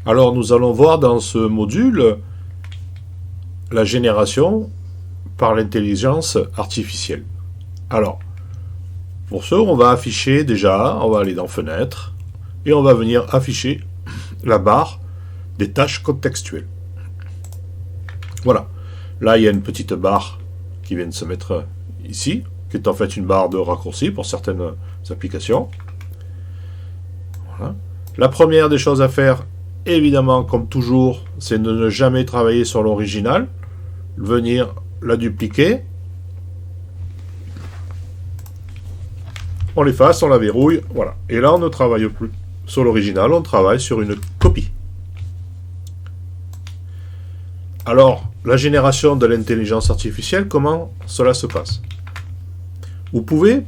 Alors nous allons voir dans ce module la génération par l'intelligence artificielle. Alors, pour ce, on va afficher déjà, on va aller dans Fenêtre, et on va venir afficher la barre des tâches contextuelles. Voilà. Là, il y a une petite barre qui vient de se mettre ici, qui est en fait une barre de raccourci pour certaines applications. Voilà. La première des choses à faire, évidemment, comme toujours, c'est de ne jamais travailler sur l'original, venir la dupliquer, on l'efface, on la verrouille, voilà. Et là, on ne travaille plus sur l'original, on travaille sur une copie. Alors, la génération de l'intelligence artificielle, comment cela se passe? Vous pouvez,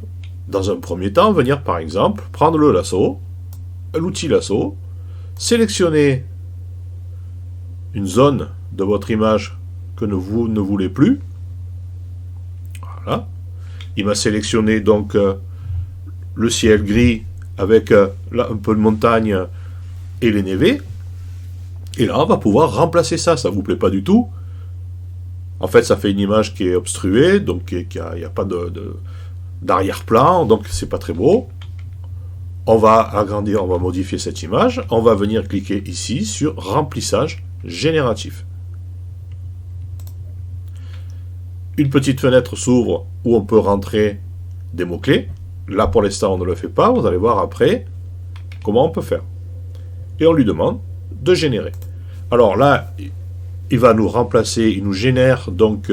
dans un premier temps, venir par exemple, prendre le lasso, l'outil lasso, sélectionner une zone de votre image que vous ne voulez plus. Voilà. Il m'a sélectionné donc le ciel gris avec là, un peu de montagne et les névés. Et là, on va pouvoir remplacer ça. Ça ne vous plaît pas du tout. En fait, ça fait une image qui est obstruée, donc il n'y a pas d'arrière-plan, donc c'est pas très beau. On va agrandir, on va modifier cette image. On va venir cliquer ici sur remplissage génératif. Une petite fenêtre s'ouvre où on peut rentrer des mots-clés. Là, pour l'instant, on ne le fait pas. Vous allez voir après comment on peut faire. Et on lui demande de générer. Alors là, il va nous remplacer, il nous génère donc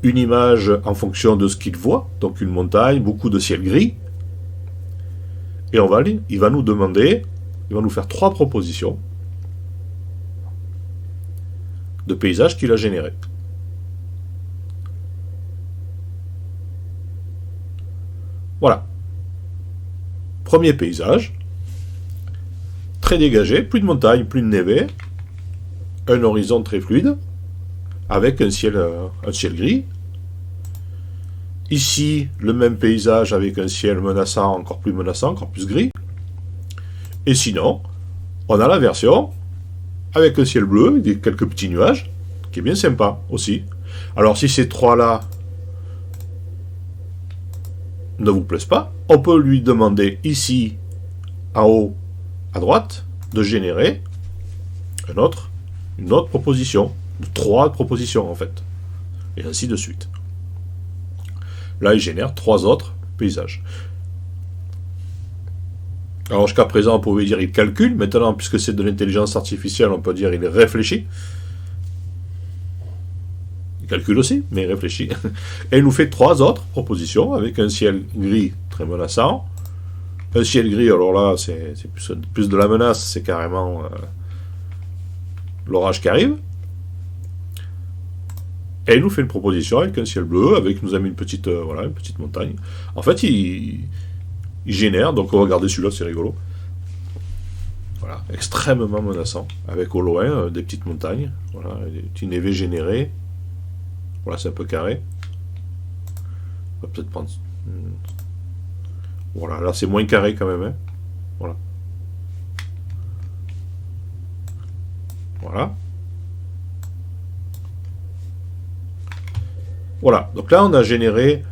une image en fonction de ce qu'il voit. Donc une montagne, beaucoup de ciel gris. Et il va nous demander, il va nous faire 3 propositions de paysages qu'il a générés. Voilà. Premier paysage. Très dégagé, plus de montagne, plus de névé. Un horizon très fluide. Avec un ciel gris. Ici, le même paysage avec un ciel menaçant, encore plus gris. Et sinon, on a la version avec un ciel bleu et quelques petits nuages, qui est bien sympa aussi. Alors si ces 3-là ne vous plaisent pas, on peut lui demander ici, en haut, à droite, de générer une autre proposition, 3 propositions en fait, et ainsi de suite. Là, il génère 3 autres paysages. Alors jusqu'à présent, on pouvait dire il calcule. Maintenant, puisque c'est de l'intelligence artificielle, on peut dire il réfléchit. Il calcule aussi, mais il réfléchit. Et il nous fait 3 autres propositions avec un ciel gris très menaçant. Un ciel gris, alors là, c'est plus de la menace, c'est carrément l'orage qui arrive. Et il nous fait une proposition avec un ciel bleu, avec nous a mis une petite montagne. En fait, il génère, donc on va regarder celui-là, c'est rigolo. Voilà, extrêmement menaçant, avec au loin des petites montagnes, voilà, des petits névés générés. Voilà, c'est un peu carré. On va peut-être prendre. Voilà, là c'est moins carré quand même. Hein. Voilà. Voilà. Voilà, donc là on a généré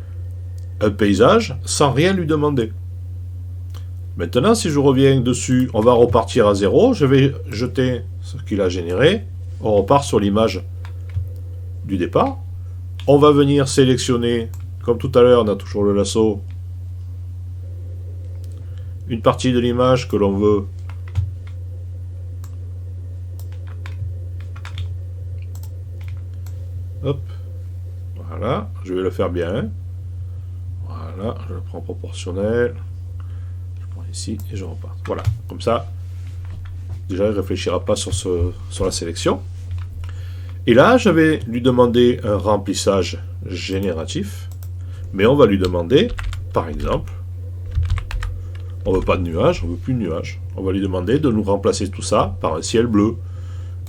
un paysage sans rien lui demander. Maintenant, si je reviens dessus, on va repartir à 0, je vais jeter ce qu'il a généré, on repart sur l'image du départ, on va venir sélectionner, comme tout à l'heure on a toujours le lasso, une partie de l'image que l'on veut hop. Voilà, je vais le faire bien. Voilà, je le prends proportionnel. Je prends ici et je repars. Voilà, comme ça, déjà il ne réfléchira pas sur la sélection. Et là, je vais lui demander un remplissage génératif. Mais on va lui demander, par exemple, on ne veut pas de nuages, on ne veut plus de nuages. On va lui demander de nous remplacer tout ça par un ciel bleu.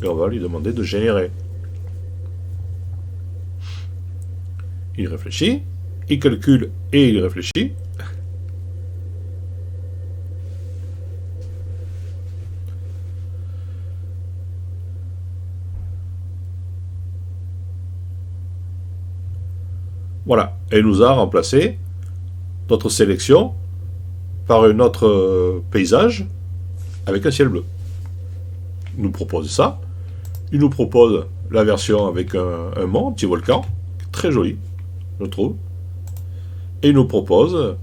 Et on va lui demander de générer. Il réfléchit, il calcule et il réfléchit. Voilà, elle nous a remplacé notre sélection par un autre paysage avec un ciel bleu. Il nous propose ça. Il nous propose la version avec un mont, un petit volcan, très joli, je trouve. Et il nous propose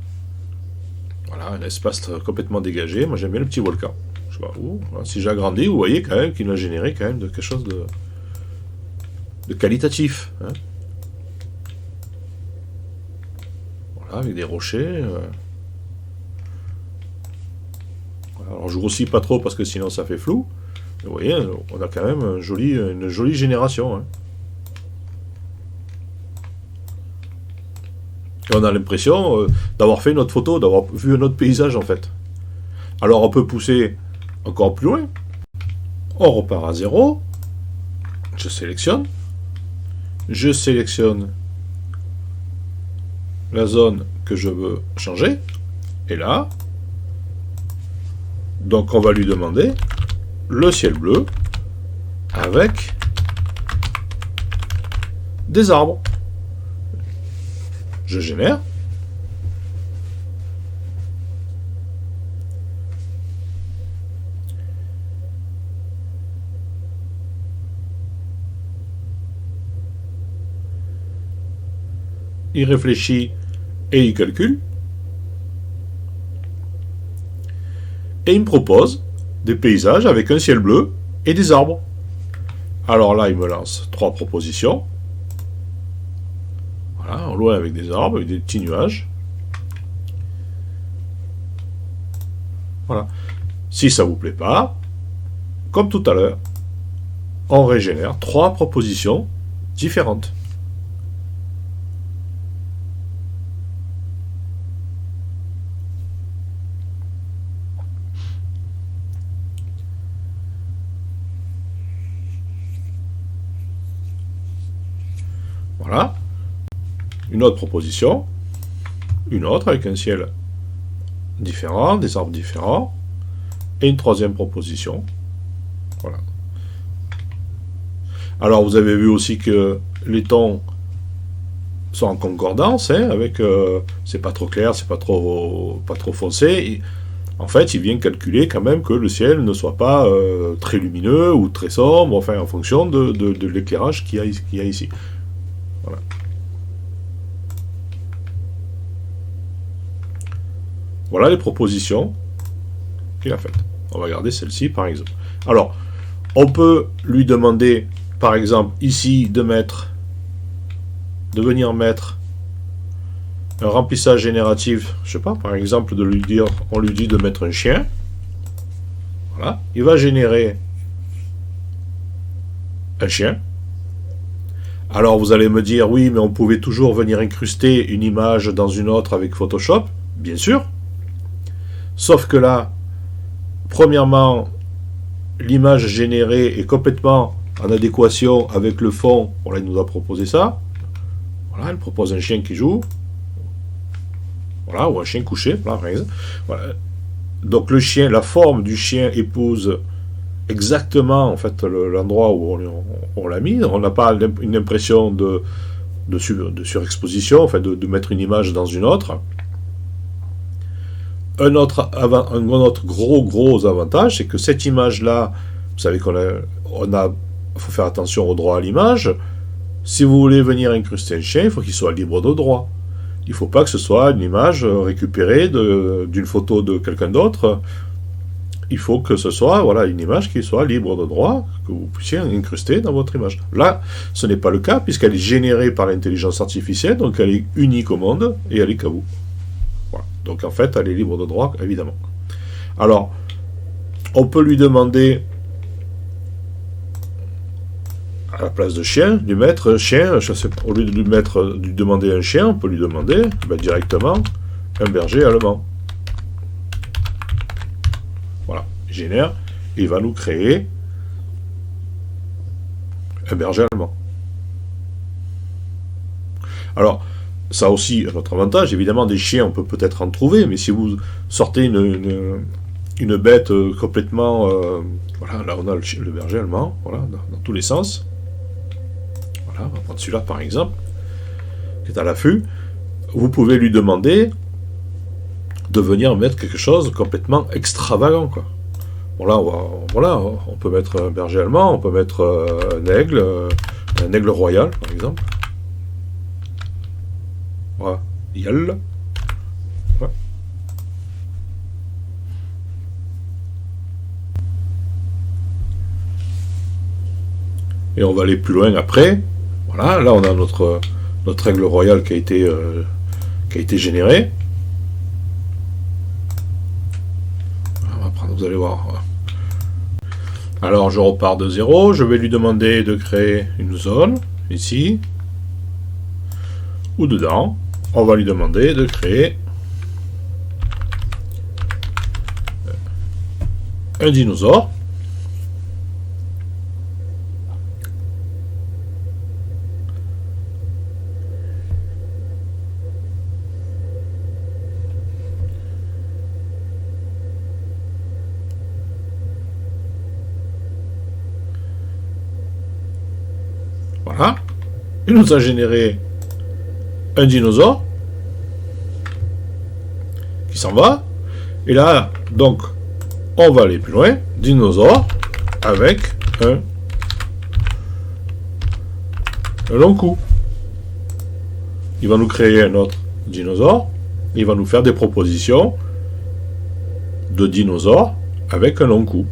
voilà, un espace complètement dégagé. Moi j'aime bien le petit volcan. Je sais pas où. Voilà, si j'agrandis, vous voyez quand même qu'il a généré quand même de quelque chose de qualitatif. Hein. Voilà, avec des rochers. Voilà, alors je grossis pas trop parce que sinon ça fait flou. Mais vous voyez, on a quand même une jolie génération. Hein. Et on a l'impression d'avoir fait notre photo, d'avoir vu un autre paysage en fait. Alors on peut pousser encore plus loin. On repart à 0. Je sélectionne. Je sélectionne la zone que je veux changer. Et là, donc on va lui demander le ciel bleu avec des arbres. Je génère. Il réfléchit et il calcule. Et il me propose des paysages avec un ciel bleu et des arbres. Alors là, il me lance 3 propositions. Voilà, en loin avec des arbres, avec des petits nuages. Voilà. Si ça vous plaît pas, comme tout à l'heure, on régénère 3 propositions différentes. Voilà. Une autre proposition. Une autre avec un ciel différent, des arbres différents. Et une troisième proposition. Voilà. Alors vous avez vu aussi que les tons sont en concordance, hein, avec c'est pas trop clair, c'est pas trop foncé. Et, en fait, il vient calculer quand même que le ciel ne soit pas très lumineux ou très sombre, enfin en fonction de l'éclairage qu'il y a ici. Voilà. Voilà les propositions qu'il a faites. On va regarder celle-ci par exemple. Alors, on peut lui demander, par exemple, ici, de venir mettre un remplissage génératif, je sais pas, par exemple, on lui dit de mettre un chien. Voilà. Il va générer un chien. Alors vous allez me dire, oui, mais on pouvait toujours venir incruster une image dans une autre avec Photoshop. Bien sûr. Sauf que là, premièrement, l'image générée est complètement en adéquation avec le fond. Voilà, il nous a proposé ça. Voilà, il propose un chien qui joue. Voilà, ou un chien couché, voilà, par exemple. Voilà. Donc le chien, la forme du chien épouse exactement en fait l'endroit où on l'a mis. On n'a pas une impression de surexposition, en fait, de mettre une image dans une autre. Un autre gros avantage, c'est que cette image-là, vous savez faut faire attention au droit à l'image. Si vous voulez venir incruster un chien, il faut qu'il soit libre de droit. Il ne faut pas que ce soit une image récupérée d'une photo de quelqu'un d'autre. Il faut que ce soit une image qui soit libre de droit, que vous puissiez incruster dans votre image. Là, ce n'est pas le cas, puisqu'elle est générée par l'intelligence artificielle, donc elle est unique au monde, et elle est qu'à vous. Voilà. Donc en fait, elle est libre de droit, évidemment. Alors, on peut lui demander, à la place de chien, lui mettre chien, au lieu de lui demander un chien, on peut lui demander directement un berger allemand. Voilà, il génère, il va nous créer un berger allemand. Alors, ça a aussi un autre avantage, évidemment, des chiens, on peut peut-être en trouver, mais si vous sortez une bête complètement... voilà, là on a le berger allemand, voilà, dans tous les sens. Voilà, on va prendre celui-là par exemple. qui est à l'affût, vous pouvez lui demander de venir mettre quelque chose de complètement extravagant, quoi. Bon là, voilà, on peut mettre un berger allemand, on peut mettre un aigle royal, par exemple. Voilà, Yal. Ouais. Et on va aller plus loin après. Voilà, là on a notre aigle royal qui a été généré. On va prendre, vous allez voir. Alors je repars de 0, je vais lui demander de créer une zone, ici, ou dedans. On va lui demander de créer un dinosaure. Voilà. Il nous a généré un dinosaure qui s'en va. Et là, donc, on va aller plus loin. Dinosaure avec un long cou. Il va nous créer un autre dinosaure. Il va nous faire des propositions de dinosaures avec un long cou.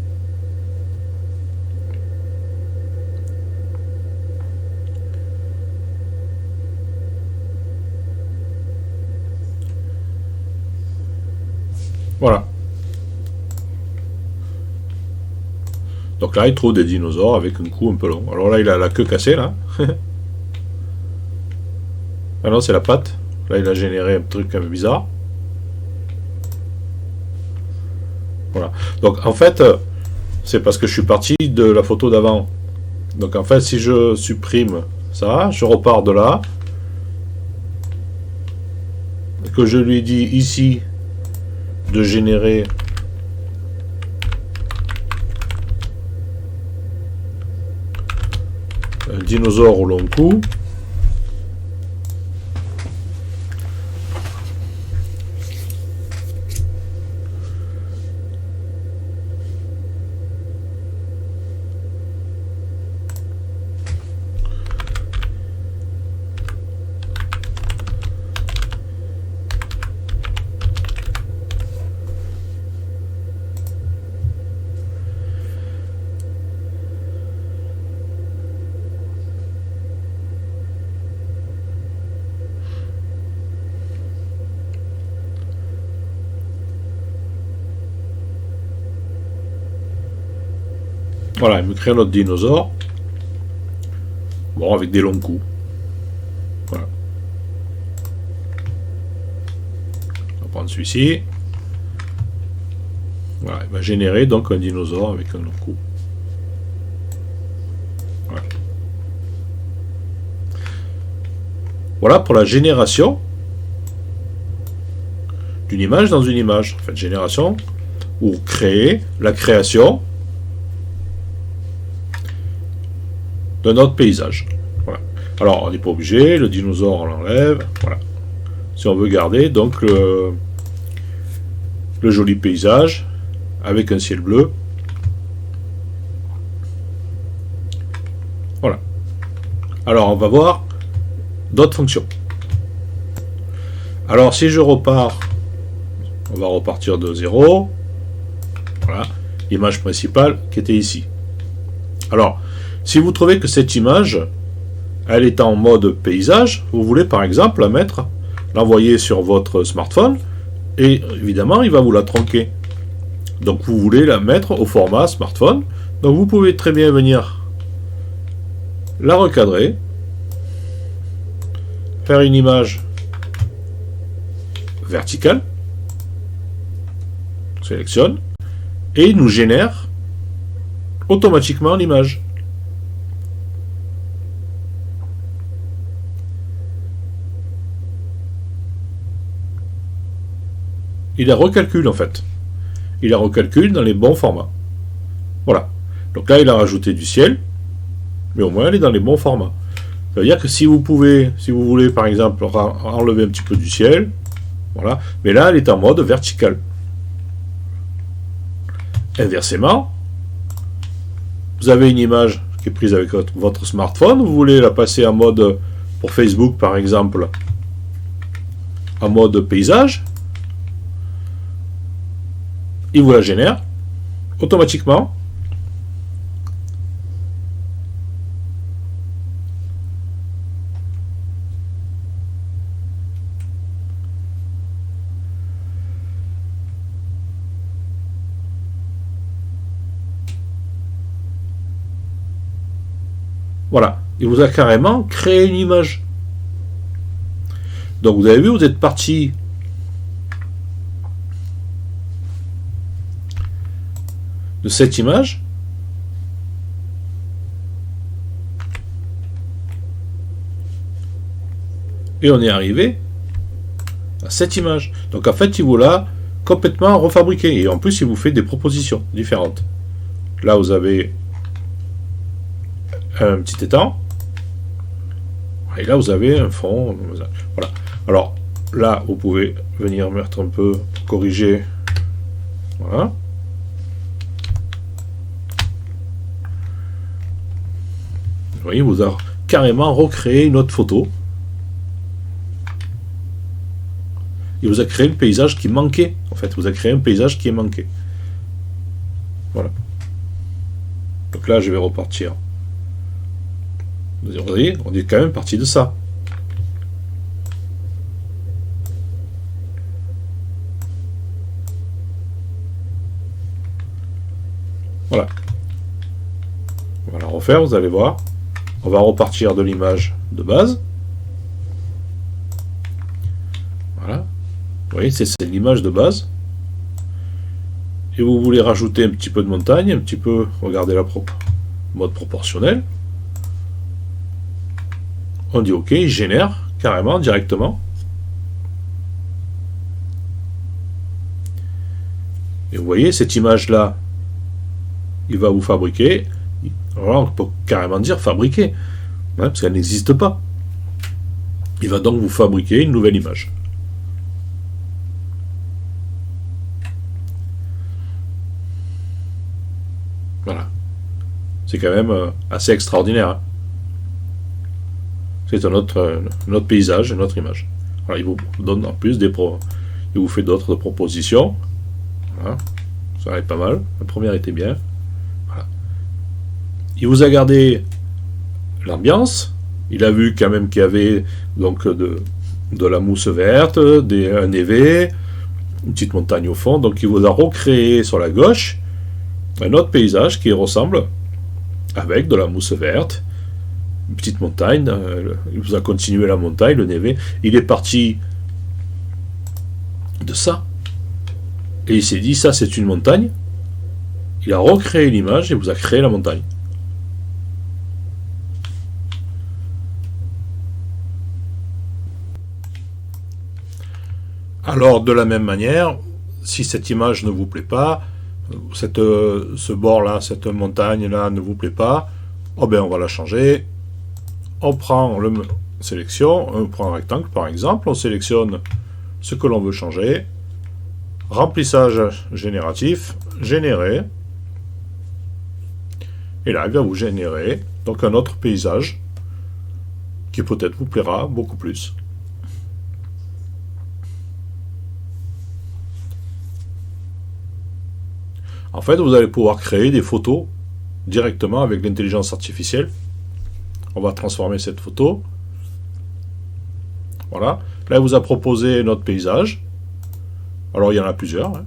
Voilà. Donc là, il trouve des dinosaures avec un cou un peu long. Alors là, il a la queue cassée, là. Ah non, c'est la patte. Là, il a généré un truc un peu bizarre. Voilà. Donc, en fait, c'est parce que je suis parti de la photo d'avant. Donc, en fait, si je supprime ça, je repars de là. Que je lui dis ici de générer un dinosaure au long cou. Voilà, il me crée notre dinosaure. Bon, avec des longs coups. Voilà. On va prendre celui-ci. Voilà, il va générer donc un dinosaure avec un long cou. Voilà. Voilà pour la génération d'une image dans une image. En fait, génération ou créer, la création de notre paysage. Voilà. Alors, on n'est pas obligé, le dinosaure, on l'enlève. Voilà. Si on veut garder, donc, le joli paysage avec un ciel bleu. Voilà. Alors, on va voir d'autres fonctions. Alors, si je repars, on va repartir de 0. Voilà. L'image principale qui était ici. Alors, si vous trouvez que cette image, elle est en mode paysage, vous voulez par exemple la mettre, l'envoyer sur votre smartphone, et évidemment, il va vous la tronquer. Donc vous voulez la mettre au format smartphone. Donc vous pouvez très bien venir la recadrer, faire une image verticale, sélectionne, et il nous génère automatiquement l'image. Il la recalcule en fait. Il la recalcule dans les bons formats. Voilà. Donc là, il a rajouté du ciel, mais au moins, elle est dans les bons formats. Ça veut dire que si vous voulez par exemple enlever un petit peu du ciel, voilà, mais là elle est en mode vertical. Inversement, vous avez une image qui est prise avec votre smartphone, vous voulez la passer en mode, pour Facebook par exemple, en mode paysage, il vous la génère automatiquement. Voilà, il vous a carrément créé une image. Donc vous avez vu, vous êtes parti de cette image. Et on est arrivé à cette image. Donc en fait, il vous l'a complètement refabriqué. Et en plus, il vous fait des propositions différentes. Là, vous avez un petit étang. Et là, vous avez un fond. Voilà. Alors, là, vous pouvez venir mettre un peu, corriger. Voilà. Vous voyez, vous a carrément recréé une autre photo. Il vous a créé le paysage qui manquait. En fait, vous a créé un paysage qui est manqué. Voilà. Donc là, je vais repartir. Vous voyez, on est quand même parti de ça. Voilà. On va la refaire, vous allez voir. On va repartir de l'image de base. Voilà. Vous voyez, c'est l'image de base. Et vous voulez rajouter un petit peu de montagne, un petit peu, regardez la mode proportionnel. On dit OK, il génère carrément, directement. Et vous voyez, cette image-là, il va vous fabriquer. Alors, on peut carrément dire fabriquer, hein, parce qu'elle n'existe pas. Il va donc vous fabriquer une nouvelle image. Voilà. C'est quand même assez extraordinaire. Hein. C'est un autre paysage, une autre image. Alors, il vous donne en plus il vous fait d'autres propositions. Voilà. Ça est pas mal. La première était bien. Voilà. Il vous a gardé l'ambiance. Il a vu quand même qu'il y avait donc de la mousse verte, un névé, une petite montagne au fond. Donc il vous a recréé sur la gauche un autre paysage qui ressemble avec de la mousse verte, une petite montagne. Il vous a continué la montagne, le névé. Il est parti de ça. Et il s'est dit, ça c'est une montagne. Il a recréé l'image et vous a créé la montagne. Alors, de la même manière, si cette image ne vous plaît pas, ce bord-là, cette montagne-là ne vous plaît pas, oh ben on va la changer. On prend sélection, on prend un rectangle par exemple, on sélectionne ce que l'on veut changer, remplissage génératif, générer, et là il va vous générer donc un autre paysage qui peut-être vous plaira beaucoup plus. En fait, vous allez pouvoir créer des photos directement avec l'intelligence artificielle. On va transformer cette photo. Voilà. Là, il vous a proposé notre paysage. Alors, il y en a plusieurs. Hein.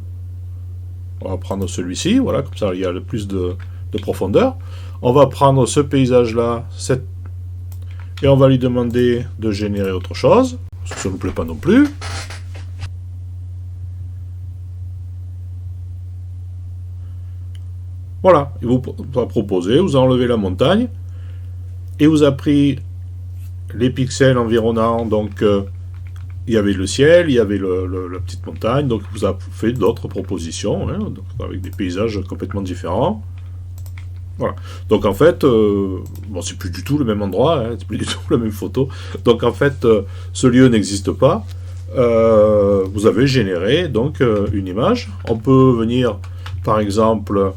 On va prendre celui-ci. Voilà, comme ça, il y a le plus de profondeur. On va prendre ce paysage-là, et on va lui demander de générer autre chose, parce que ça ne nous plaît pas non plus. Voilà, il vous a proposé, vous a enlevé la montagne, et vous a pris les pixels environnants, donc il y avait le ciel, il y avait la petite montagne, donc il vous a fait d'autres propositions, hein, donc avec des paysages complètement différents. Voilà. Donc en fait, bon, c'est plus du tout le même endroit, hein, c'est plus du tout la même photo. Donc en fait, ce lieu n'existe pas. Vous avez généré donc une image. On peut venir, par exemple,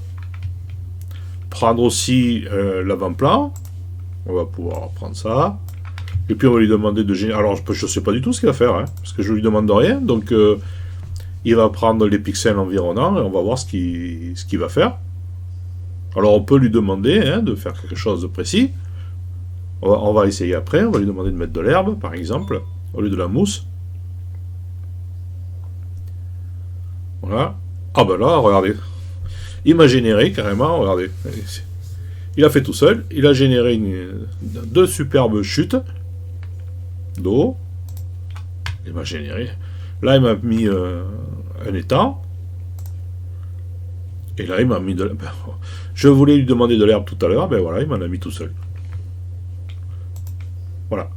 prendre aussi l'avant-plan. On va pouvoir prendre ça. Et puis on va lui demander de générer. Alors je ne sais pas du tout ce qu'il va faire, hein, parce que je lui demande rien. Donc il va prendre les pixels environnants et on va voir ce qu'il va faire. Alors on peut lui demander de faire quelque chose de précis. On va essayer après. On va lui demander de mettre de l'herbe, par exemple, au lieu de la mousse. Voilà. Ah ben là, regardez. Il m'a généré carrément, regardez. Il a fait tout seul. Il a généré deux superbes chutes d'eau. Il m'a généré. Là, il m'a mis un étang. Et là, il m'a mis de l'herbe. Je voulais lui demander de l'herbe tout à l'heure. Ben voilà, il m'en a mis tout seul. Voilà.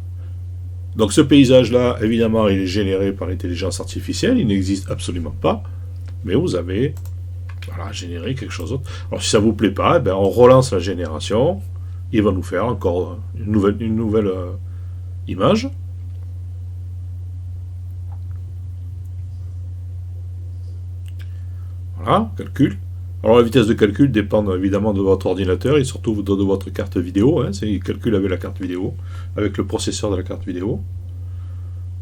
Donc ce paysage-là, évidemment, il est généré par l'intelligence artificielle. Il n'existe absolument pas. Mais vous avez généré quelque chose d'autre. Alors si ça ne vous plaît pas, ben, on relance la génération. Il va nous faire encore une nouvelle image. Voilà, calcul. Alors la vitesse de calcul dépend évidemment de votre ordinateur et surtout de votre carte vidéo. Hein, il calcule avec la carte vidéo, avec le processeur de la carte vidéo.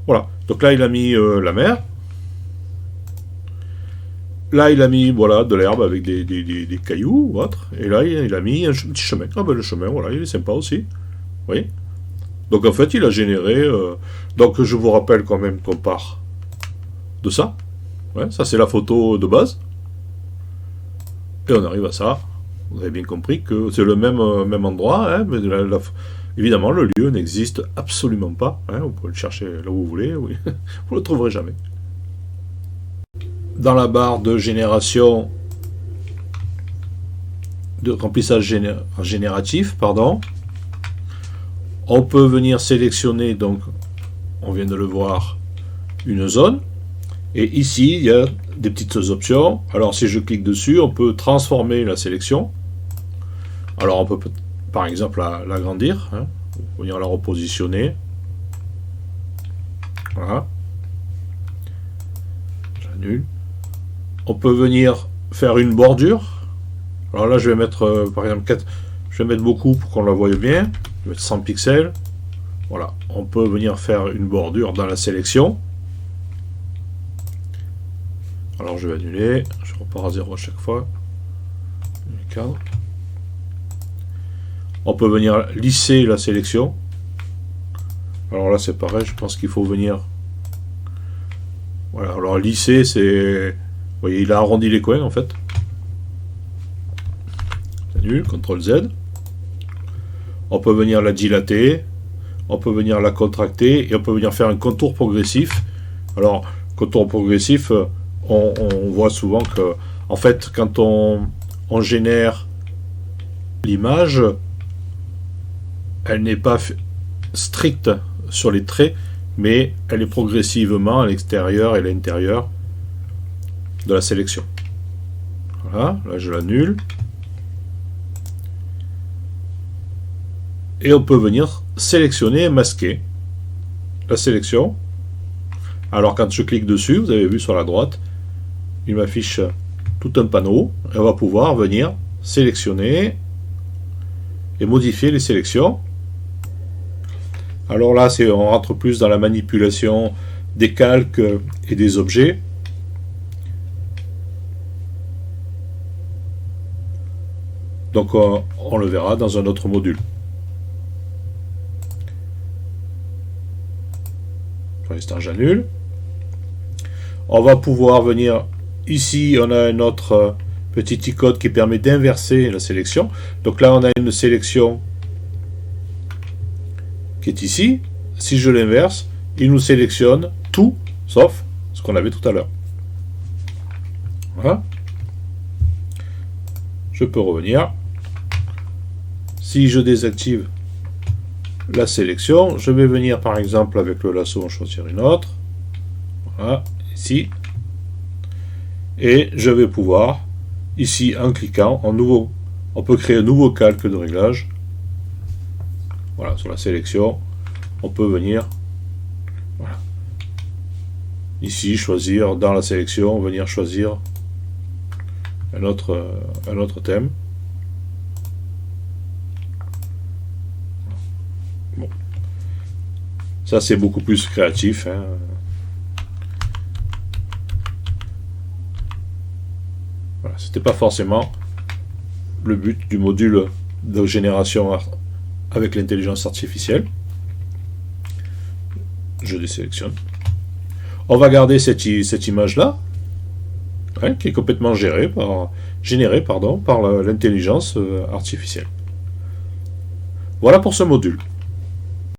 Voilà. Donc là, il a mis la mer. Là, il a mis de l'herbe avec des cailloux ou autre. Et là, il a mis un petit chemin. Ah ben le chemin, voilà, il est sympa aussi. Vous voyez ? Donc en fait, il a généré... Donc je vous rappelle quand même qu'on part de ça. Ouais, ça, c'est la photo de base. Et on arrive à ça. Vous avez bien compris que c'est le même endroit, hein, mais évidemment, le lieu n'existe absolument pas. Hein, vous pouvez le chercher là où vous voulez, oui. Vous le trouverez jamais. Dans la barre de génération, de remplissage génératif, pardon, on peut venir sélectionner, donc, on vient de le voir, une zone. Et ici, il y a des petites options. Alors, si je clique dessus, on peut transformer la sélection. Alors, on peut, par exemple, l'agrandir. Hein, venir la repositionner. Voilà. J'annule. On peut venir faire une bordure. Alors là, je vais mettre, par exemple, 4. Je vais mettre beaucoup pour qu'on la voie bien. Je vais mettre 100 pixels. Voilà. On peut venir faire une bordure dans la sélection. Alors je vais annuler, je repars à 0 à chaque fois. Cadre. On peut venir lisser la sélection. Alors là c'est pareil, je pense qu'il faut venir. Voilà, alors lisser c'est. Vous voyez, il a arrondi les coins en fait. J'annule, CTRL Z. On peut venir la dilater, on peut venir la contracter et on peut venir faire un contour progressif. Alors, contour progressif. On voit souvent que, en fait, quand on génère l'image, elle n'est pas stricte sur les traits, mais elle est progressivement à l'extérieur et à l'intérieur de la sélection. Voilà, là je l'annule. Et on peut venir sélectionner et masquer la sélection. Alors quand je clique dessus, vous avez vu sur la droite, il m'affiche tout un panneau et on va pouvoir venir sélectionner et modifier les sélections. Alors là, on rentre plus dans la manipulation des calques et des objets. Donc on le verra dans un autre module. Pour l'instant, j'annule. On va pouvoir venir ici, on a un autre petit icône qui permet d'inverser la sélection. Donc là, on a une sélection qui est ici. Si je l'inverse, il nous sélectionne tout, sauf ce qu'on avait tout à l'heure. Voilà. Je peux revenir. Si je désactive la sélection, je vais venir par exemple avec le lasso en choisir une autre. Voilà, ici. Et je vais pouvoir, ici en cliquant, en nouveau On peut créer un nouveau calque de réglage. Voilà, sur la sélection, on peut venir, voilà, ici choisir dans la sélection, venir choisir un autre thème. Bon. Ça c'est beaucoup plus créatif, hein. Voilà, c'était pas forcément le but du module de génération avec l'intelligence artificielle. Je désélectionne. On va garder cette image là, hein, qui est complètement générée par l'intelligence artificielle. Voilà pour ce module.